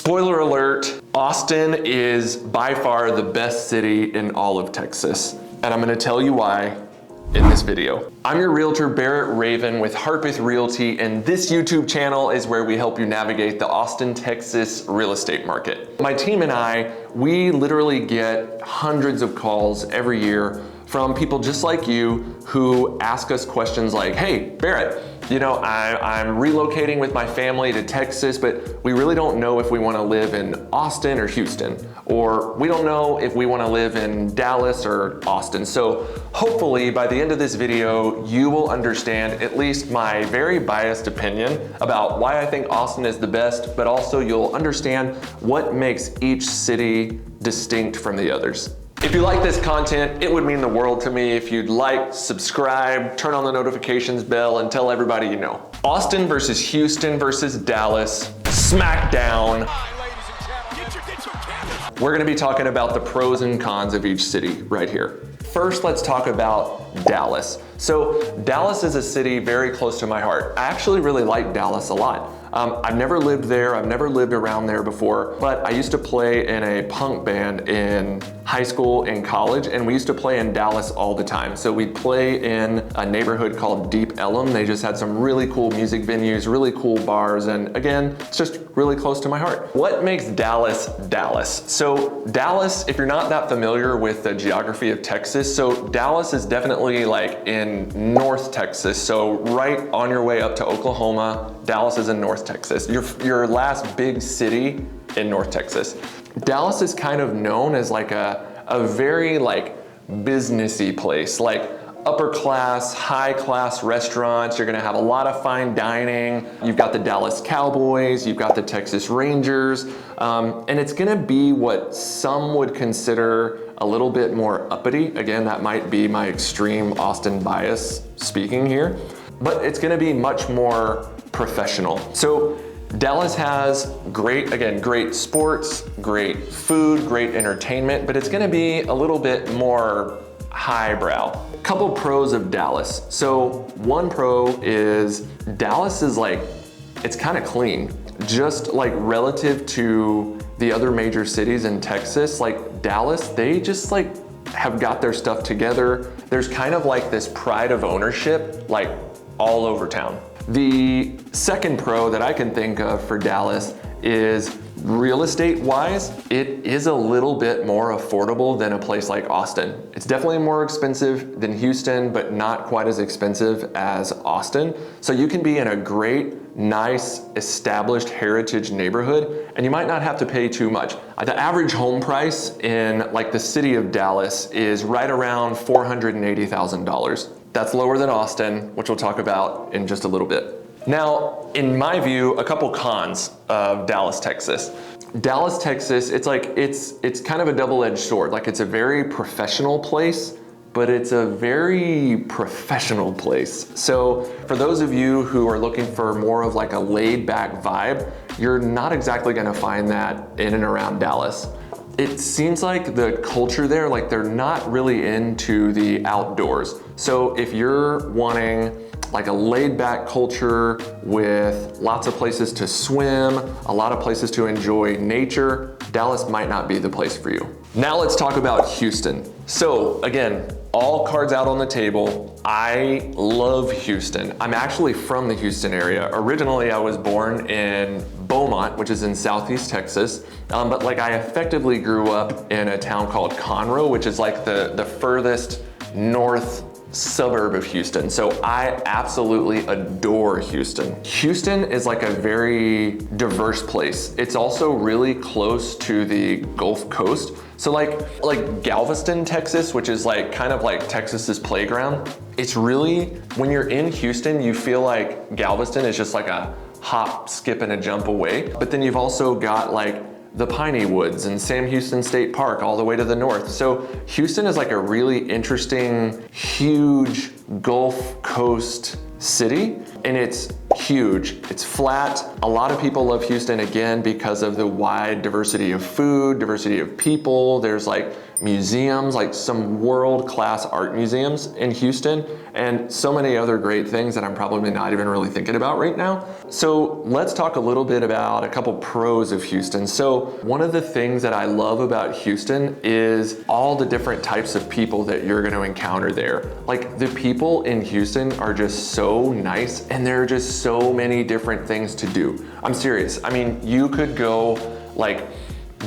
Spoiler alert, Austin is by far the best city in all of Texas. And I'm gonna tell you why in this video. I'm your realtor, Barrett Raven with Harpeth Realty, and this YouTube channel is where we help you navigate the Austin, Texas real estate market. My team and I, we literally get hundreds of calls every year from people just like you who ask us questions like, hey, Barrett, you know, I'm relocating with my family to Texas, but we really don't know if we want to live in Austin or Houston, or we don't know if we want to live in Dallas or Austin. So hopefully by the end of this video, you will understand at least my very biased opinion about why I think Austin is the best, but also you'll understand what makes each city distinct from the others. If you like this content, it would mean the world to me if you'd like, subscribe, turn on the notifications bell, and tell everybody you know. Austin versus Houston versus Dallas, smackdown. We're gonna be talking about the pros and cons of each city right here. First, let's talk about Dallas. So Dallas is a city very close to my heart. I actually really like Dallas a lot. I've never lived there, I've never lived around there before, but I used to play in a punk band in high school and college, and we used to play in Dallas all the time. So we'd play in a neighborhood called Deep Ellum. They just had some really cool music venues, really cool bars, and again, it's just really close to my heart. What makes Dallas, Dallas? So Dallas, if you're not that familiar with the geography of Texas, so Dallas is definitely like in North Texas. So right on your way up to Oklahoma, Dallas is in North Texas. Your last big city in North Texas. Dallas is kind of known as like a very like businessy place, like upper class, high class restaurants. You're gonna have a lot of fine dining. You've got the Dallas Cowboys, you've got the Texas Rangers, and it's gonna be what some would consider a little bit more uppity. Again, that might be my extreme Austin bias speaking here, but it's gonna be much more professional. So Dallas has great sports, great food, great entertainment, but it's gonna be a little bit more highbrow. Couple pros of Dallas. So one pro is Dallas is like, it's kind of clean. Just like relative to the other major cities in Texas, like Dallas, they just like have got their stuff together. There's kind of like this pride of ownership, like all over town. The second pro that I can think of for Dallas is real estate wise, it is a little bit more affordable than a place like Austin. It's definitely more expensive than Houston, but not quite as expensive as Austin. So you can be in a great, nice, established heritage neighborhood, and you might not have to pay too much. The average home price in like the city of Dallas is right around $480,000. That's lower than Austin, which we'll talk about in just a little bit. Now, in my view, a couple cons of Dallas, Texas. Dallas, Texas, it's kind of a double-edged sword. Like it's a very professional place, but it's a very professional place. So for those of you who are looking for more of like a laid-back vibe, you're not exactly gonna find that in and around Dallas. It seems like the culture there, like they're not really into the outdoors. So if you're wanting like a laid back culture with lots of places to swim, a lot of places to enjoy nature, Dallas might not be the place for you. Now let's talk about Houston. So again, all cards out on the table. I love Houston. I'm actually from the Houston area. Originally, I was born in Beaumont, which is in Southeast Texas. But like I effectively grew up in a town called Conroe, which is like the furthest north suburb of Houston. So I absolutely adore Houston. Houston is like a very diverse place. It's also really close to the Gulf Coast. So like Galveston, Texas, which is like kind of like Texas's playground. It's really, when you're in Houston, you feel like Galveston is just like a hop, skip, and a jump away. But then you've also got like the Piney Woods and Sam Houston State Park all the way to the north. So Houston is like a really interesting, huge Gulf Coast city, and it's huge. It's flat. A lot of people love Houston again because of the wide diversity of food, diversity of people. There's like museums, like some world-class art museums in Houston, and so many other great things that I'm probably not even really thinking about right now. So let's talk a little bit about a couple pros of Houston. So one of the things that I love about Houston is all the different types of people that you're gonna encounter there. Like the people in Houston are just so nice, and there are just so many different things to do. I'm serious. I mean, you could go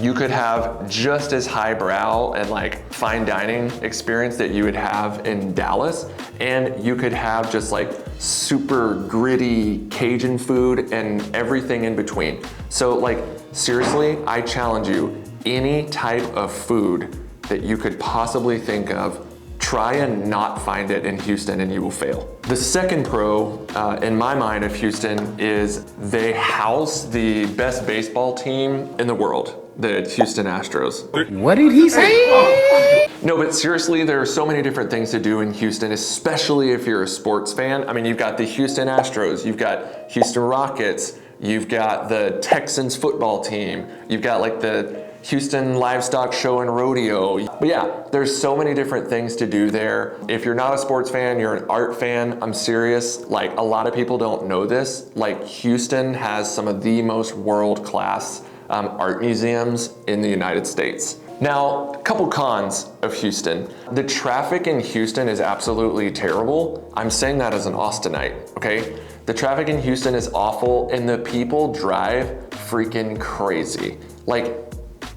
you could have just as highbrow and like fine dining experience that you would have in Dallas, and you could have just like super gritty Cajun food and everything in between. So like seriously, I challenge you, any type of food that you could possibly think of, try and not find it in Houston and you will fail. The second pro in my mind of Houston is they house the best baseball team in the world, the Houston Astros. What did he say? No, but seriously, there are so many different things to do in Houston, especially if you're a sports fan. I mean, you've got the Houston Astros, you've got Houston Rockets, you've got the Texans football team, you've got like the Houston Livestock Show and Rodeo. But yeah, there's so many different things to do there. If you're not a sports fan, you're an art fan, I'm serious. Like a lot of people don't know this. Like Houston has some of the most world-class art museums in the United States. Now, a couple cons of Houston. The traffic in Houston is absolutely terrible. I'm saying that as an Austinite, okay? The traffic in Houston is awful, and the people drive freaking crazy. Like,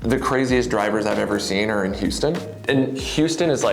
the craziest drivers I've ever seen are in Houston. And Houston is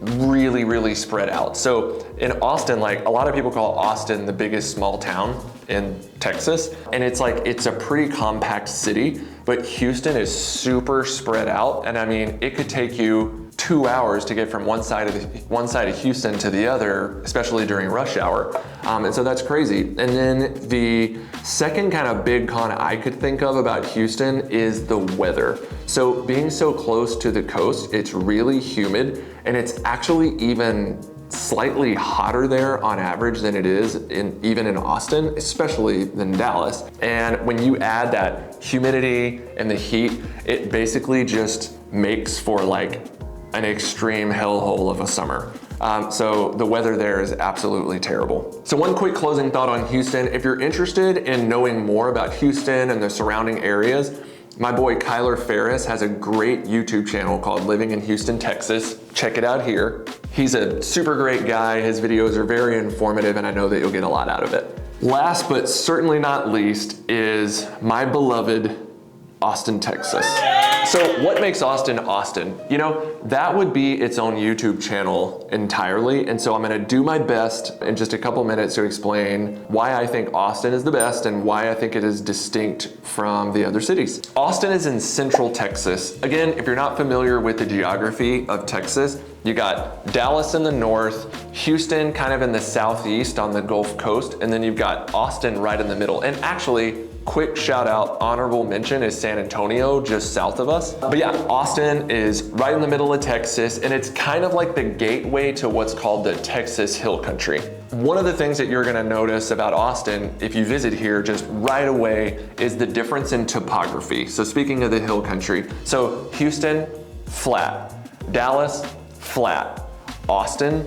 really, really spread out. So in Austin, like a lot of people call Austin the biggest small town in Texas. And it's a pretty compact city, but Houston is super spread out. And I mean, it could take you 2 hours to get from one side of Houston to the other, especially during rush hour. And so that's crazy. And then the second kind of big con I could think of about Houston is the weather. So being so close to the coast, it's really humid, and it's actually even slightly hotter there on average than it is even in Austin, especially than Dallas. And when you add that humidity and the heat, it basically just makes for like an extreme hellhole of a summer. So the weather there is absolutely terrible. So one quick closing thought on Houston. If you're interested in knowing more about Houston and the surrounding areas, my boy Kyler Ferris has a great YouTube channel called Living in Houston, Texas. Check it out here. He's a super great guy. His videos are very informative, and I know that you'll get a lot out of it. Last but certainly not least is my beloved Austin, Texas. So what makes Austin, Austin? You know, that would be its own YouTube channel entirely. And so I'm gonna do my best in just a couple minutes to explain why I think Austin is the best and why I think it is distinct from the other cities. Austin is in central Texas. Again, if you're not familiar with the geography of Texas, you got Dallas in the north, Houston kind of in the southeast on the Gulf Coast, and then you've got Austin right in the middle. And actually, quick shout out, honorable mention is San Antonio, just south of us. But yeah, Austin is right in the middle of Texas, and it's kind of like the gateway to what's called the Texas Hill Country. One of the things that you're gonna notice about Austin, if you visit here just right away, is the difference in topography. So speaking of the Hill Country, so Houston, flat. Dallas, flat. Austin,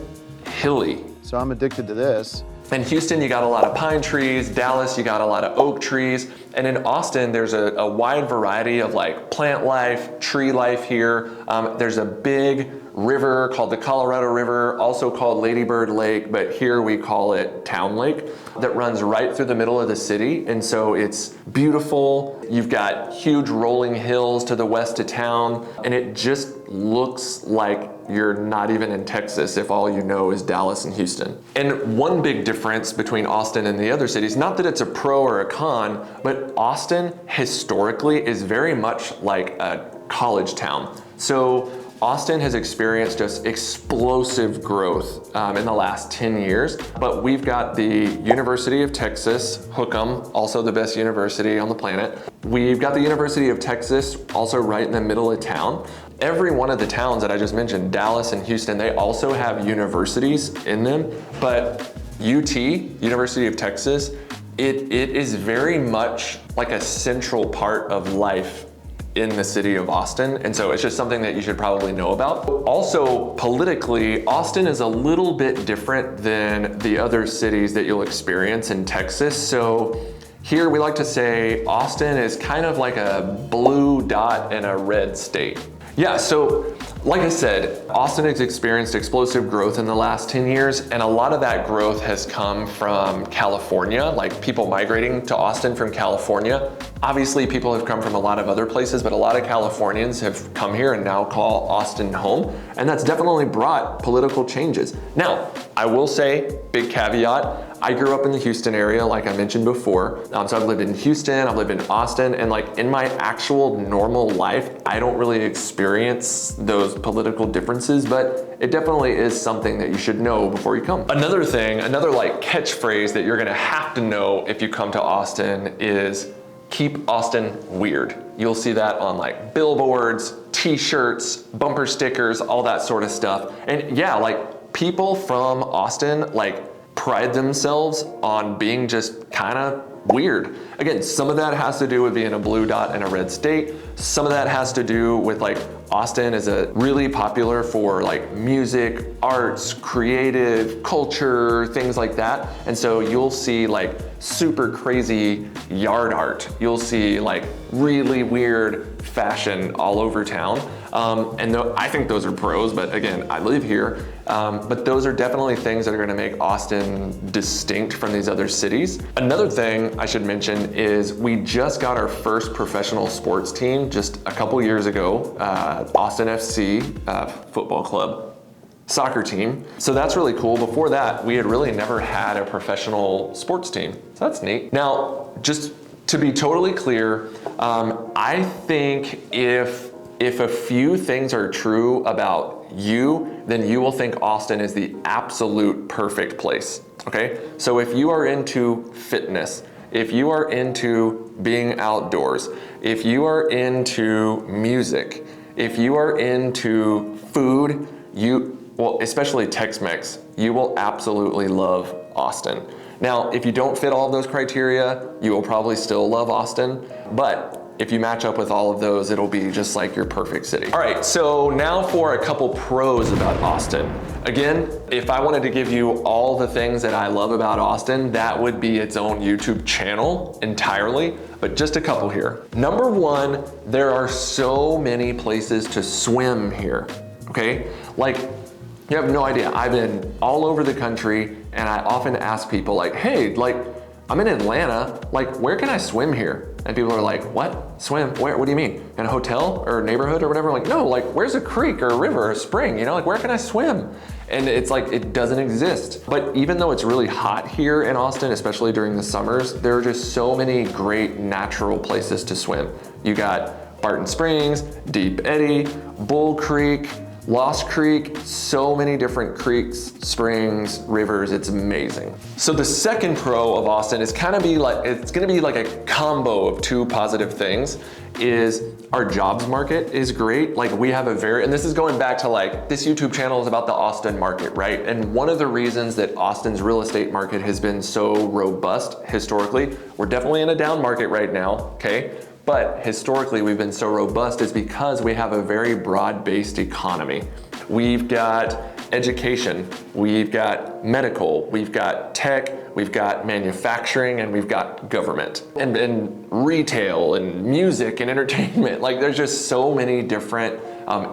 hilly. So I'm addicted to this. In Houston, you got a lot of pine trees. Dallas, you got a lot of oak trees. And in Austin, there's a wide variety of like plant life, tree life here. There's a big river called the Colorado River, also called Lady Bird Lake, but here we call it Town Lake, that runs right through the middle of the city. And so it's beautiful. You've got huge rolling hills to the west of town, and it just looks like you're not even in Texas if all you know is Dallas and Houston. And one big difference between Austin and the other cities, not that it's a pro or a con, but Austin historically is very much like a college town. So Austin has experienced just explosive growth in the last 10 years, but we've got the University of Texas, Hook 'em, also the best university on the planet. We've got the University of Texas also right in the middle of town. Every one of the towns that I just mentioned, Dallas and Houston, they also have universities in them, but UT, University of Texas, it is very much like a central part of life in the city of Austin. And so it's just something that you should probably know about. Also, politically, Austin is a little bit different than the other cities that you'll experience in Texas. So here we like to say Austin is kind of like a blue dot in a red state. Yeah, so like I said, Austin has experienced explosive growth in the last 10 years, and a lot of that growth has come from California, like people migrating to Austin from California. Obviously, people have come from a lot of other places, but a lot of Californians have come here and now call Austin home, and that's definitely brought political changes. Now, I will say, big caveat, I grew up in the Houston area, like I mentioned before. So I've lived in Houston, I've lived in Austin, and like in my actual normal life, I don't really experience those political differences, but it definitely is something that you should know before you come. Another thing, another like catchphrase that you're gonna have to know if you come to Austin is keep Austin weird. You'll see that on like billboards, t-shirts, bumper stickers, all that sort of stuff. And yeah, like people from Austin, like pride themselves on being just kind of weird. Again, some of that has to do with being a blue dot in a red state. Some of that has to do with like Austin is a really popular for like music, arts, creative, culture, things like that. And so you'll see like super crazy yard art. You'll see like really weird fashion all over town. I think those are pros, but again, I live here. But those are definitely things that are gonna make Austin distinct from these other cities. Another thing I should mention is we just got our first professional sports team just a couple years ago, Austin FC football club. Soccer team. So that's really cool. Before that, we had really never had a professional sports team. So that's neat. Now, just to be totally clear, I think if a few things are true about you, then you will think Austin is the absolute perfect place, okay? So if you are into fitness, if you are into being outdoors, if you are into music, if you are into food, well, especially Tex-Mex, you will absolutely love Austin. Now, if you don't fit all of those criteria, you will probably still love Austin, but if you match up with all of those, it'll be just like your perfect city. All right, so now for a couple pros about Austin. Again, if I wanted to give you all the things that I love about Austin, that would be its own YouTube channel entirely, but just a couple here. Number one, there are so many places to swim here, okay? Like, you have no idea. I've been all over the country and I often ask people like, hey, like, I'm in Atlanta, like, where can I swim here? And people are like, what? Swim? Where? What do you mean? In a hotel or neighborhood or whatever? I'm like, no, like, where's a creek or a river or a spring? You know, like, where can I swim? And it's like, it doesn't exist. But even though it's really hot here in Austin, especially during the summers, there are just so many great natural places to swim. You got Barton Springs, Deep Eddy, Bull Creek, Lost Creek, so many different creeks, springs, rivers, it's amazing. So the second pro of Austin is it's gonna be like a combo of two positive things, is our jobs market is great. Like we have and this is going back to like, this YouTube channel is about the Austin market, right? And one of the reasons that Austin's real estate market has been so robust historically, we're definitely in a down market right now, okay? But historically, we've been so robust is because we have a very broad-based economy. We've got education, we've got medical, we've got tech, we've got manufacturing, and we've got government, and retail, and music, and entertainment. Like there's just so many different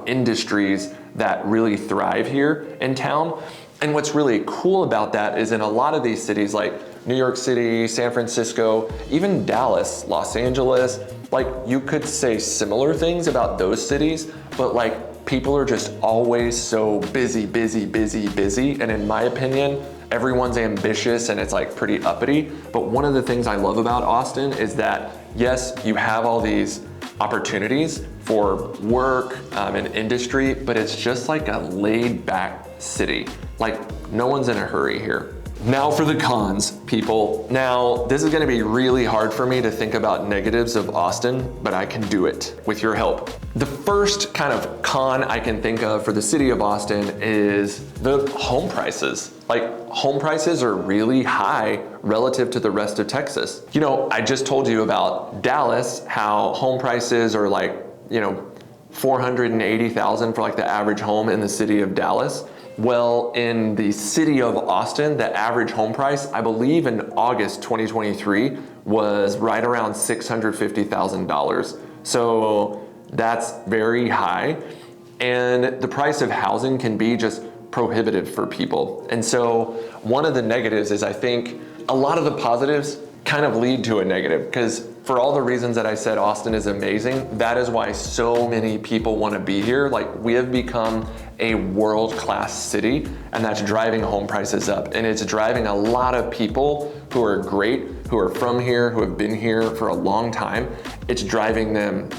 industries that really thrive here in town. And what's really cool about that is in a lot of these cities like New York City, San Francisco, even Dallas, Los Angeles, like you could say similar things about those cities, but like people are just always so busy. And in my opinion, everyone's ambitious and it's like pretty uppity. But one of the things I love about Austin is that, yes, you have all these opportunities for work and industry, but it's just like a laid back city. Like no one's in a hurry here. Now for the cons, people. Now, this is gonna be really hard for me to think about negatives of Austin, but I can do it with your help. The first kind of con I can think of for the city of Austin is the home prices. Like, home prices are really high relative to the rest of Texas. You know, I just told you about Dallas, how home prices are like you know, 480,000 for like the average home in the city of Dallas. Well, in the city of Austin, the average home price, I believe in August 2023, was right around $650,000. So that's very high. And the price of housing can be just prohibitive for people. And so one of the negatives is, I think a lot of the positives kind of lead to a negative, because for all the reasons that I said Austin is amazing, that is why so many people want to be here. Like, we have become a world-class city, and that's driving home prices up. And it's driving a lot of people who are great, who are from here, who have been here for a long time. It's driving them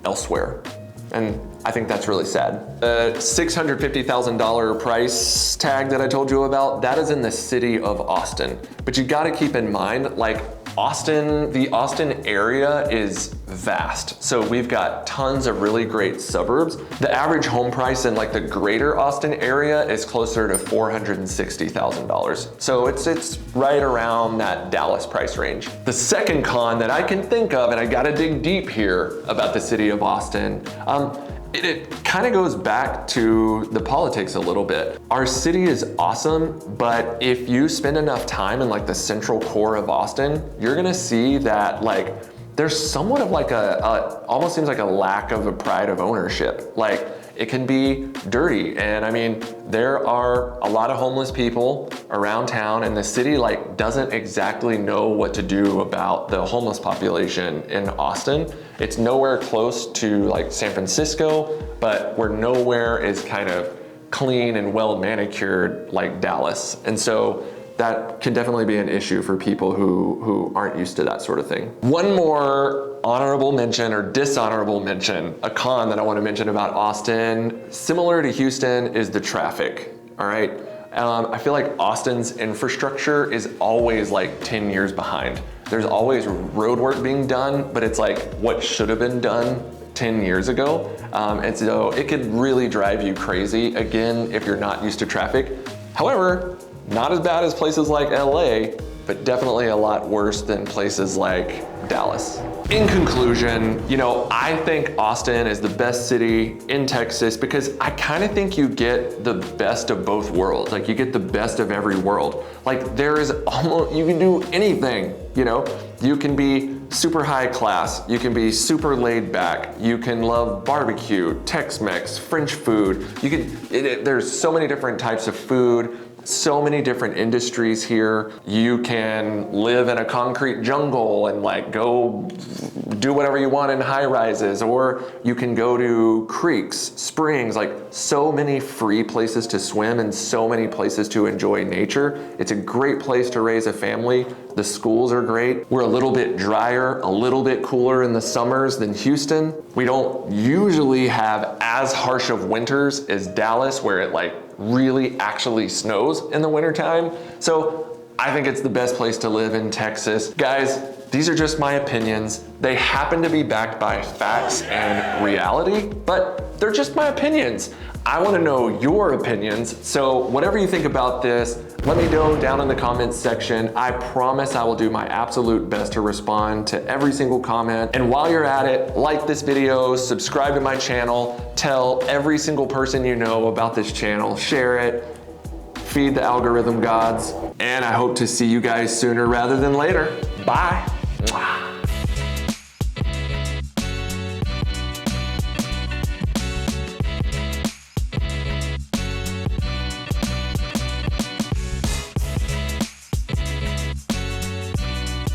elsewhere. And I think that's really sad. The $650,000 price tag that I told you about, that is in the city of Austin. But you gotta keep in mind, like, the Austin area is vast. So we've got tons of really great suburbs. The average home price in like the greater Austin area is closer to $460,000. So it's right around that Dallas price range. The second con that I can think of, and I gotta dig deep here about the city of Austin, it kind of goes back to the politics a little bit. Our city is awesome, but if you spend enough time in like the central core of Austin, you're gonna see that like there's somewhat of like almost seems like a lack of a pride of ownership. Like, it can be dirty. And I mean, there are a lot of homeless people around town, and the city like doesn't exactly know what to do about the homeless population in Austin. It's nowhere close to like San Francisco, but where nowhere is kind of clean and well manicured like Dallas. And so that can definitely be an issue for people who aren't used to that sort of thing. One more honorable mention or dishonorable mention, a con that I want to mention about Austin, similar to Houston, is the traffic, all right? I feel like Austin's infrastructure is always like 10 years behind. There's always road work being done, but it's like what should have been done 10 years ago. And so it could really drive you crazy, again, if you're not used to traffic. However, not as bad as places like LA, but definitely a lot worse than places like Dallas. In conclusion, you know, I think Austin is the best city in Texas because I kind of think you get the best of both worlds. Like, you get the best of every world. Like, there is almost, you can do anything, you know? You can be super high class, you can be super laid back, you can love barbecue, Tex-Mex, French food. There's so many different types of food. So many different industries here. You can live in a concrete jungle and like go do whatever you want in high rises, or you can go to creeks, springs, like so many free places to swim and so many places to enjoy nature. It's a great place to raise a family. The schools are great. We're a little bit drier, a little bit cooler in the summers than Houston. We don't usually have as harsh of winters as Dallas, where it like really actually snows in the wintertime. So I think it's the best place to live in Texas. Guys, these are just my opinions. They happen to be backed by facts and reality, but they're just my opinions. I want to know your opinions. So whatever you think about this, let me know down in the comments section. I promise I will do my absolute best to respond to every single comment. And while you're at it, like this video, subscribe to my channel, tell every single person you know about this channel, share it, feed the algorithm gods, and I hope to see you guys sooner rather than later. Bye.